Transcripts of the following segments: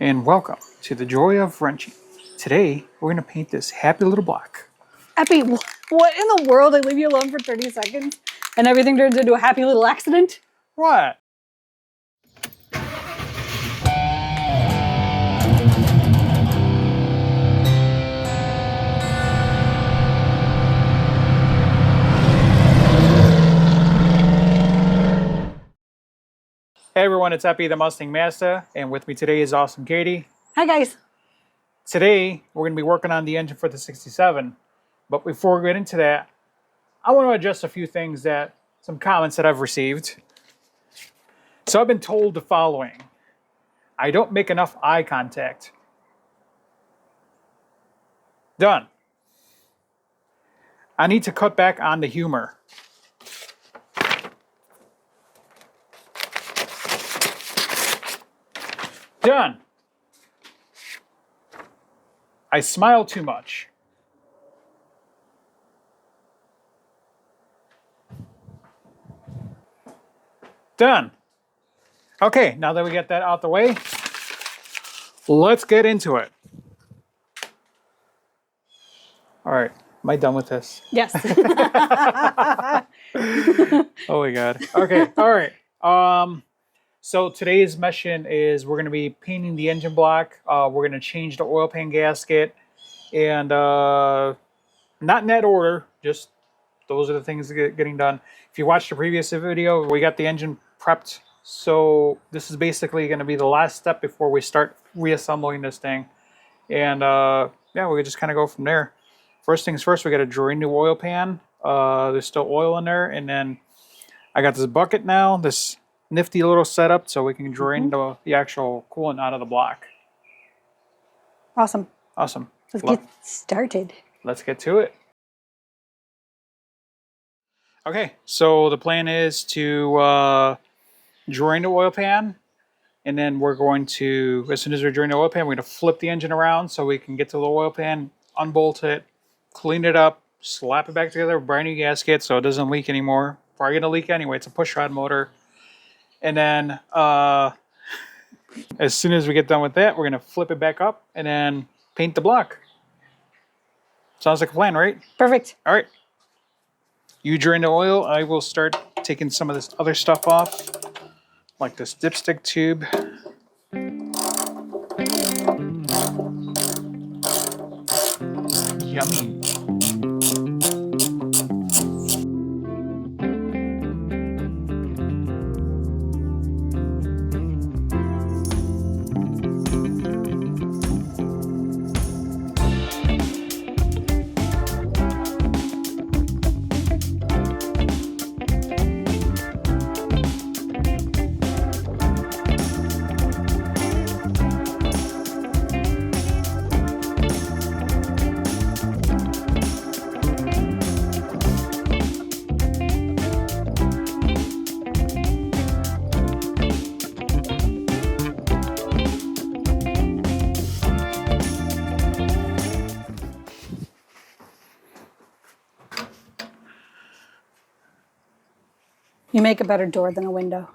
and welcome to the Joy of Wrenching. Today, we're going to paint this happy little block. Epi, what in the world? I leave you alone for 30 seconds and everything turns into a happy little accident? What? Hey everyone, it's Epi the Mustang Master, and with me today is awesome Katie. Hi guys. Today, we're going to be working on the engine for the 67, but before we get into that, I want to address a few things some comments that I've received. So I've been told the following: I don't make enough eye contact. Done. I need to cut back on the humor. Done. I smile too much. Done. Okay, now that we get that out the way, let's get into it. All right, am I done with this? Yes. Oh my God. Okay, all right. So today's mission is we're going to be painting the engine block. We're going to change the oil pan gasket, and not in that order. Just those are the things getting done. If you watched the previous video, we got the engine prepped. So this is basically going to be the last step before we start reassembling this thing. And yeah, we just kind of go from there. First things first, we got to drain the oil pan. There's still oil in there, and then I got this bucket now. This nifty little setup so we can drain the actual coolant out of the block. Awesome. Awesome. Let's get started. Let's get to it. Okay, so the plan is to drain the oil pan, and then we're going to, as soon as we drain the oil pan, we're going to flip the engine around so we can get to the oil pan, unbolt it, clean it up, slap it back together, brand new gasket so it doesn't leak anymore. Probably going to leak anyway. It's a push rod motor. And then as soon as we get done with that, we're going to flip it back up and then paint the block. Sounds like a plan, right? Perfect. All right. You drain the oil. I will start taking some of this other stuff off, like this dipstick tube. Yummy. You make a better door than a window.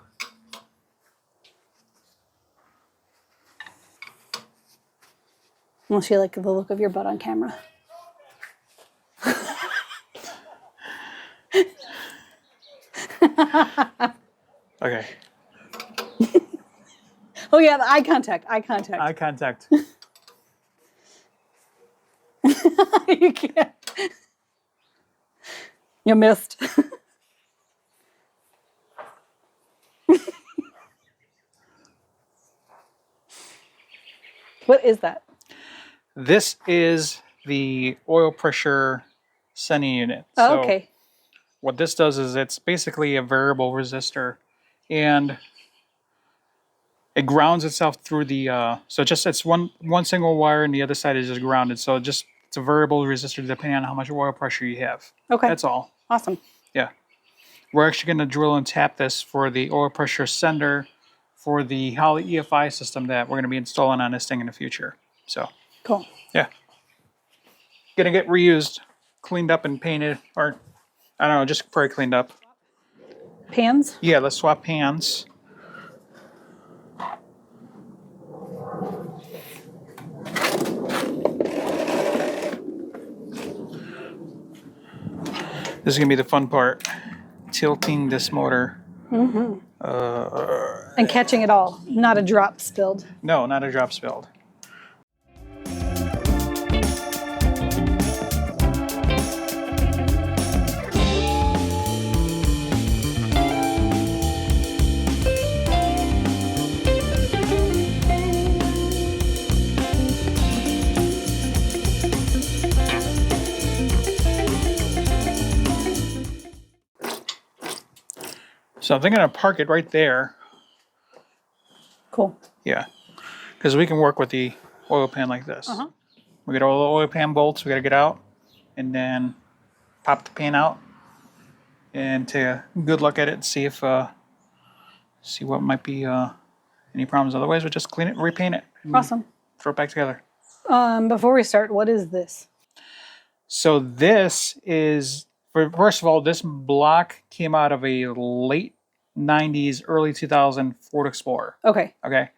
Unless you like the look of your butt on camera. Okay. Oh yeah, the eye contact. Eye contact. Eye contact. You can't. You missed. What is that? This is the oil pressure sending unit. Oh, So okay. what this does is it's basically a variable resistor, and it grounds itself through the so it's one single wire, and the other side is just grounded. So it's a variable resistor depending on how much oil pressure you have. Okay. That's all. Awesome. Yeah. We're actually going to drill and tap this for the oil pressure sender for the Holley EFI system that we're going to be installing on this thing in the future. So Cool. yeah, gonna get reused, cleaned up and painted, or I don't know, just probably cleaned up. Pans? Yeah, let's swap pans. This is gonna be the fun part. Tilting this motor. And catching it all. Not a drop spilled. No, not a drop spilled. So I'm thinking of park it right there. Cool. Yeah, because we can work with the oil pan like this. We got all the oil pan bolts we got to get out, and then pop the pan out, and take a good look at it and see if see what might be any problems. Otherwise, we'll just clean it, repaint it, and Awesome. throw it back together. Before we start, what is this? So this is, first of all, this block came out of a late 90s, early 2000 Ford Explorer. Okay. Okay.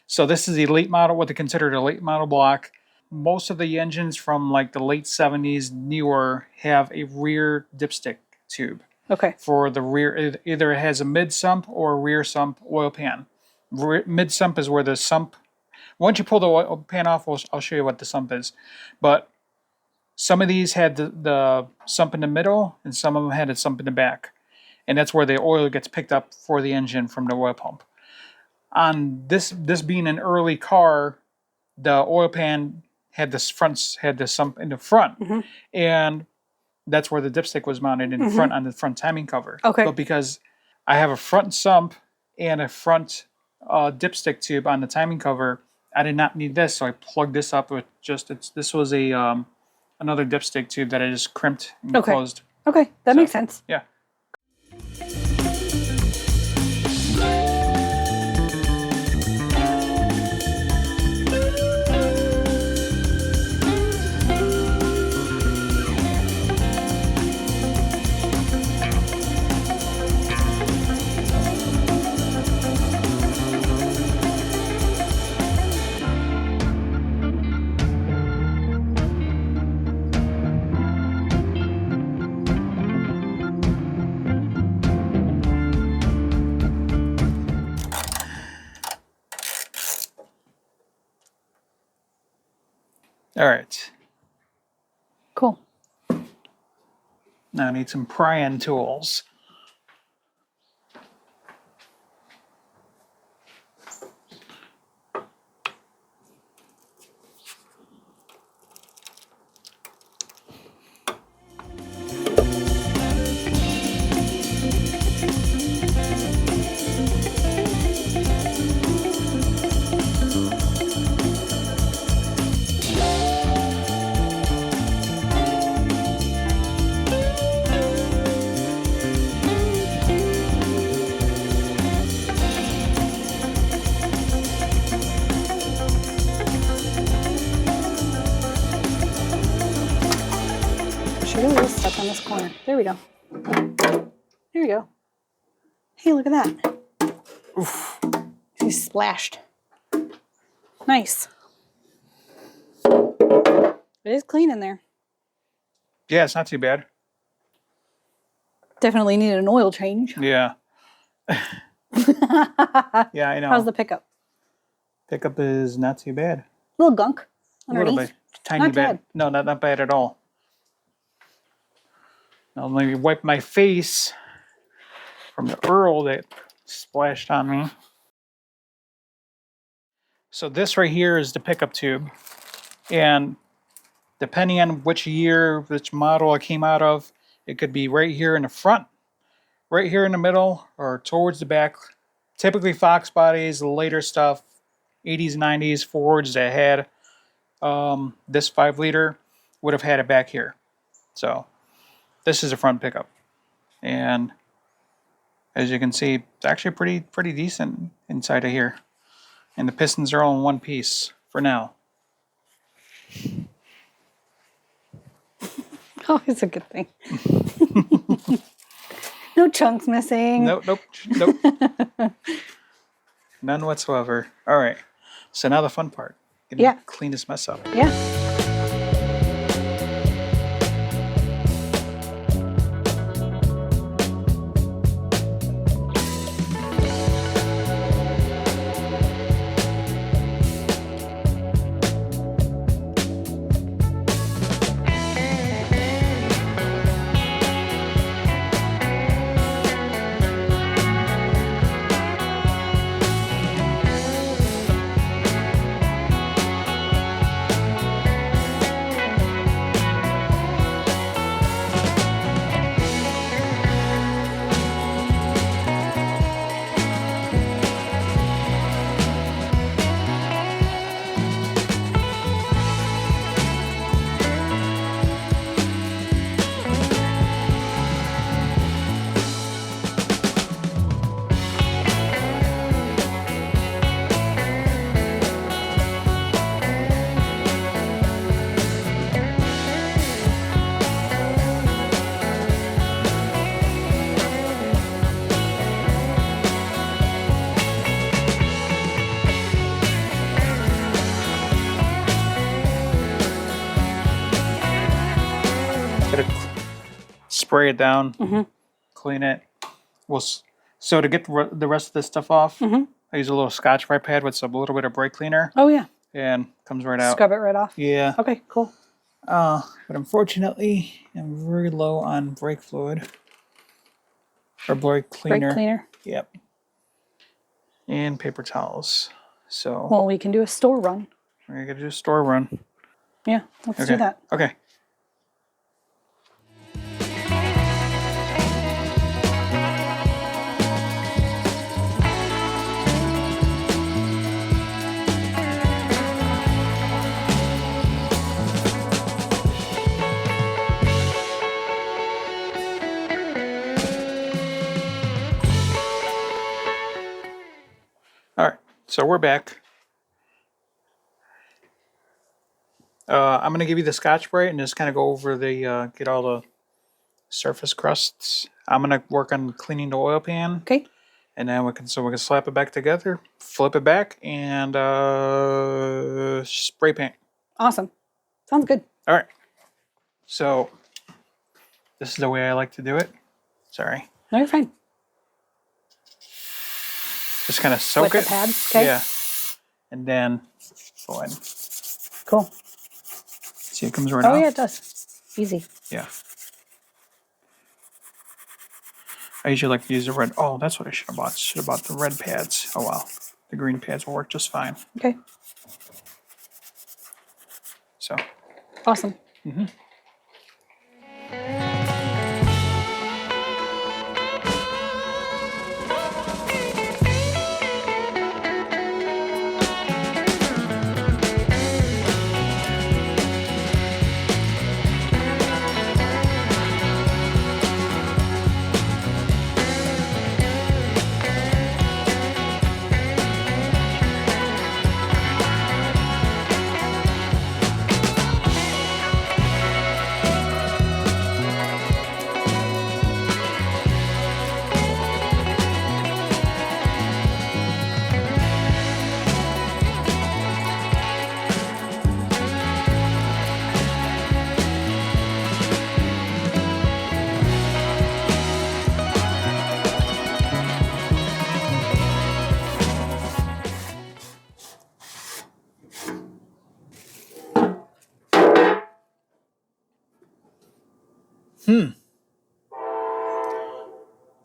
So this is the late model, what they considered a late model block. Most of the engines from like the late 70s newer have a rear dipstick tube. Okay. For the rear, either it has a mid sump or a rear sump oil pan. Mid sump is where the sump, once you pull the oil pan off, I'll show you what the sump is. But some of these had the sump in the middle, and some of them had a sump in the back. And that's where the oil gets picked up for the engine from the oil pump. On this being an early car, the oil pan had the sump in the front, and that's where the dipstick was mounted in the front on the front timing cover. Okay. But because I have a front sump and a front dipstick tube on the timing cover, I did not need this, so I plugged this up with this was a another dipstick tube that I just crimped and closed. Okay, that makes sense. Yeah. All right. Cool. Now I need some prying tools. She really is stuck on this corner. There we go. There we go. Hey, look at that. Oof. She's splashed. Nice. It is clean in there. Yeah, it's not too bad. Definitely needed an oil change. Yeah. Yeah, I know. How's the pickup? Pickup is not too bad. Little gunk A little underneath. bit. Tiny Not bit. bad. No, not bad at all. Now let me wipe my face from the Earl that splashed on me. So this right here is the pickup tube. And depending on which year, which model it came out of, it could be right here in the front, right here in the middle, or towards the back. Typically Fox bodies, the later stuff, 80s, 90s, Fords that had this 5-liter would have had it back here. So this is a front pickup. And as you can see, it's actually pretty decent inside of here. And the pistons are all in one piece for now. Always a good thing. No chunks missing. Nope. None whatsoever. All right. So now the fun part. Yeah. Clean this mess up. Yeah. spray it down, clean it. So to get the rest of this stuff off, I use a little Scotch-Brite pad with a little bit of brake cleaner. Oh, yeah. And comes right out. Scrub it right off. Yeah. Okay, cool. But unfortunately, I'm very low on brake fluid. Or brake cleaner. Brake cleaner. Yep. And paper towels. So. Well, we can do a store run. We're going to do a store run. Yeah, let's do that. Okay. All right, so we're back. I'm going to give you the Scotch-Brite and just kind of go over the, get all the surface crusts. I'm going to work on cleaning the oil pan. Okay. And then we can slap it back together, flip it back, and spray paint. Awesome. Sounds good. All right. So this is the way I like to do it. Sorry. No, you're fine. Just kind of soak With it. the pad? Okay. Yeah. And then go ahead. Cool. See, it comes right out. Oh, yeah, it does. Easy. Yeah. I usually like to use the red. Oh, that's what I should have bought. Should have bought the red pads. Oh, well. The green pads will work just fine. Okay. So. Awesome. Mm-hmm.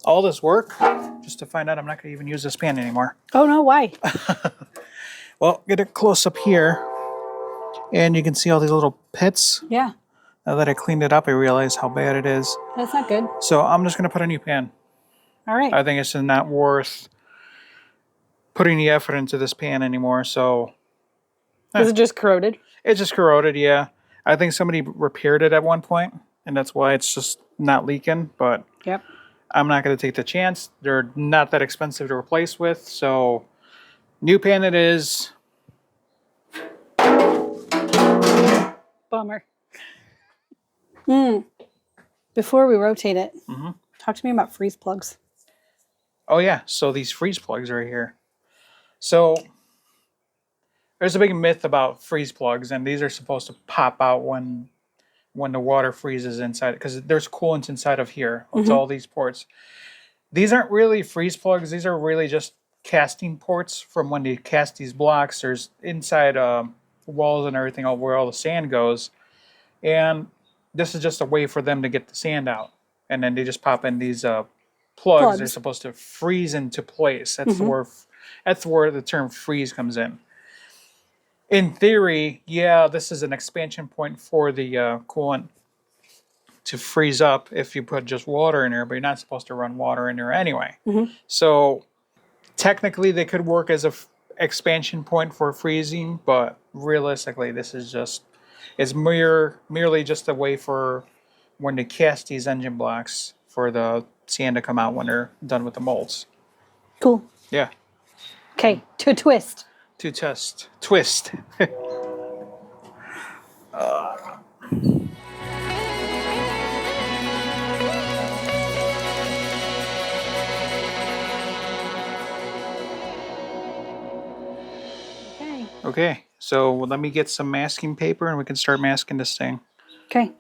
All this work just to find out I'm not going to even use this pan anymore. Oh, no, why? Well, get it close up here, and you can see all these little pits. Yeah. Now that I cleaned it up, I realize how bad it is. That's not good. So I'm just going to put a new pan. All right. I think it's not worth putting the effort into this pan anymore. So Is it just corroded? it's just corroded, yeah. I think somebody repaired it at one point, and that's why it's just not leaking. But Yep. I'm not going to take the chance. They're not that expensive to replace with. So new pan it is. Bummer. Before we rotate it, talk to me about freeze plugs. Oh yeah, so these freeze plugs right here. So there's a big myth about freeze plugs, and these are supposed to pop out when the water freezes inside, because there's coolant inside of here. It's all these ports. These aren't really freeze plugs. These are really just casting ports from when they cast these blocks. There's inside walls and everything where all the sand goes, and this is just a way for them to get the sand out. And then they just pop in these plugs. They're supposed to freeze into place. That's where the term freeze comes in. In theory, yeah, this is an expansion point for the coolant to freeze up if you put just water in there, but you're not supposed to run water in there anyway. So technically they could work as a expansion point for freezing, but realistically this is just, it's merely just a way for when they cast these engine blocks for the sand to come out when they're done with the molds. Cool. Yeah. Okay, to twist. To twist. Okay, so let me get some masking paper and we can start masking this thing. Okay.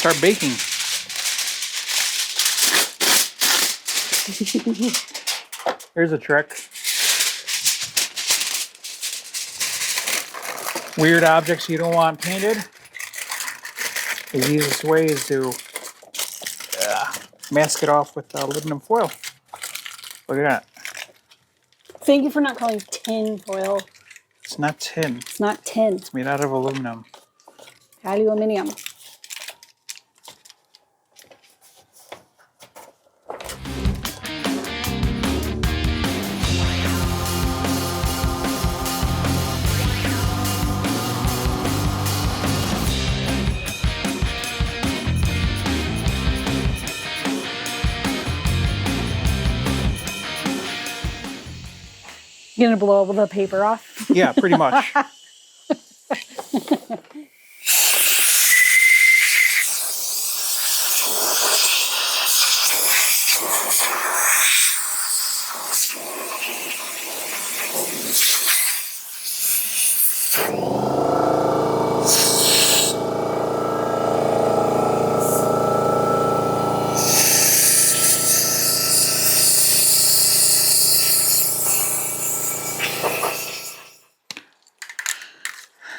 start baking. Here's a trick. Weird objects you don't want painted. The easiest way is to mask it off with aluminum foil. Look at that. Thank you for not calling tin foil. It's not tin. It's not tin. It's made out of aluminum. Aluminium. You gonna blow the paper off? Yeah, pretty much.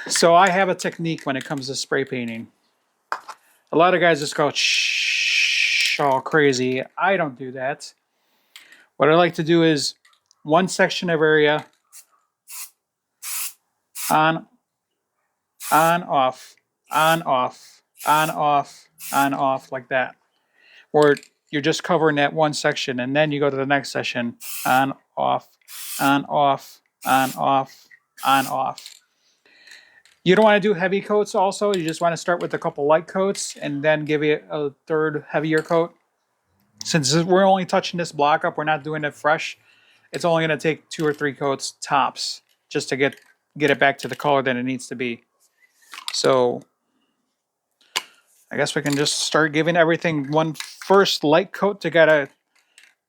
So I have a technique when it comes to spray painting. A lot of guys just go shh, all crazy. I don't do that. What I like to do is one section of area on, off, on, off, like that. Or you're just covering that one section, and then you go to the next section, on, off, on, off, on, off, on, off. You don't want to do heavy coats also. You just want to start with a couple light coats and then give it a third heavier coat. Since we're only touching this block up, we're not doing it fresh. It's only going to take 2 or 3 coats tops just to get it back to the color that it needs to be. So I guess we can just start giving everything one first light coat to get a...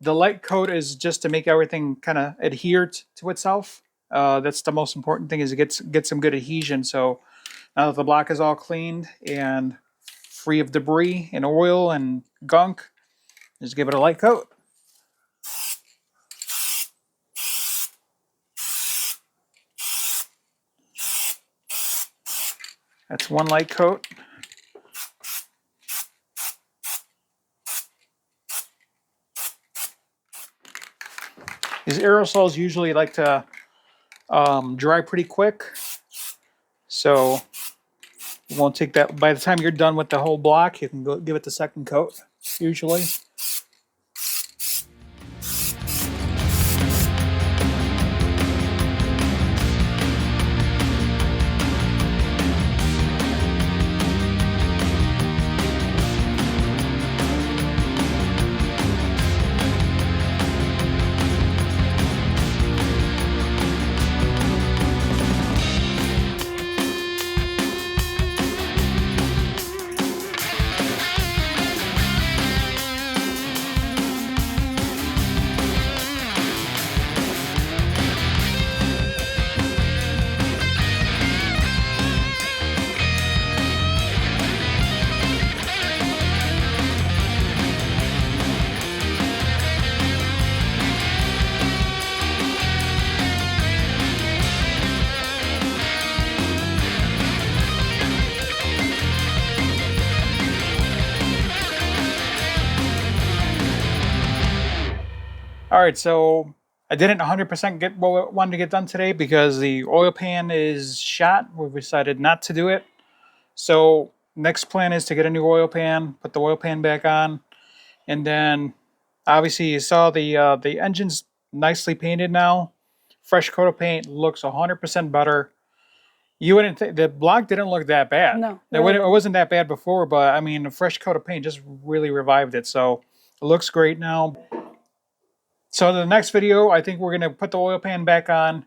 The light coat is just to make everything kind of adhere to itself. That's the most important thing, is to get some good adhesion. So now that the block is all cleaned and free of debris and oil and gunk, just give it a light coat. That's one light coat. These aerosols usually like to dry pretty quick, so it won't take that. By the time you're done with the whole block, you can go give it the second coat, usually. All right, so I didn't 100% get what I wanted to get done today because the oil pan is shot. We decided not to do it. So next plan is to get a new oil pan, put the oil pan back on, and then obviously you saw the engine's nicely painted now. Fresh coat of paint, looks 100% better. You wouldn't think the block didn't look that bad. No, it wasn't that bad before, but I mean, a fresh coat of paint just really revived it. So it looks great now. So in the next video, I think we're going to put the oil pan back on,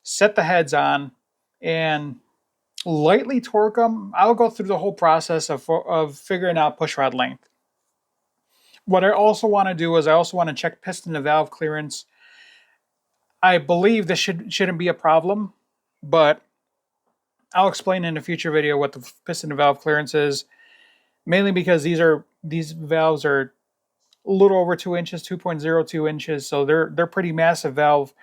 set the heads on, and lightly torque them. I'll go through the whole process of figuring out push rod length. What I also want to do is I also want to check piston and valve clearance. I believe this shouldn't be a problem, but I'll explain in a future video what the piston and valve clearance is. mainly because these valves are a little over 2 inches, 2.02 inches, so they're pretty massive valve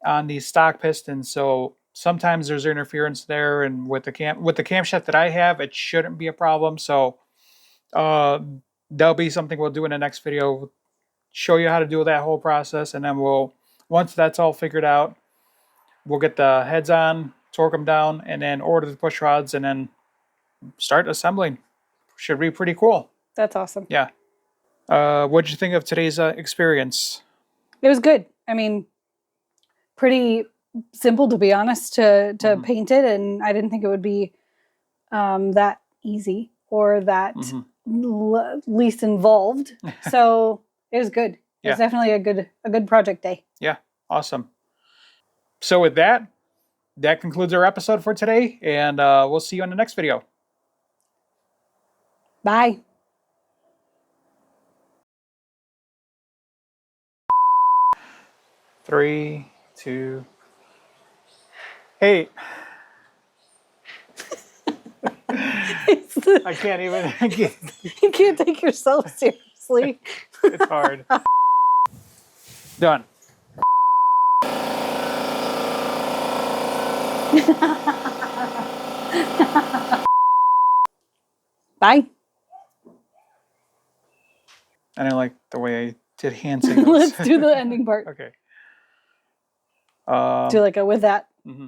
on these stock pistons. So sometimes there's interference there, and with the camshaft that I have, it shouldn't be a problem. So uh, that'll be something we'll do in the next video. Show you how to do that whole process, and then once that's all figured out, we'll get the heads on, torque them down, and then order the push rods, and then start assembling. Should be pretty cool. That's awesome. Yeah. What did you think of today's experience? It was good. I mean, pretty simple, to be honest, to paint it, and I didn't think it would be that easy or that least involved. So it was good. It was definitely a good project day. Yeah, awesome. So with that concludes our episode for today, and we'll see you on the next video. Bye. Three, two. Hey. I can't even. You can't take yourself seriously. It's hard. Done. Bye. I don't like the way I did hand signals. Let's do the ending part. Okay. Do like a with that. Mm-hmm.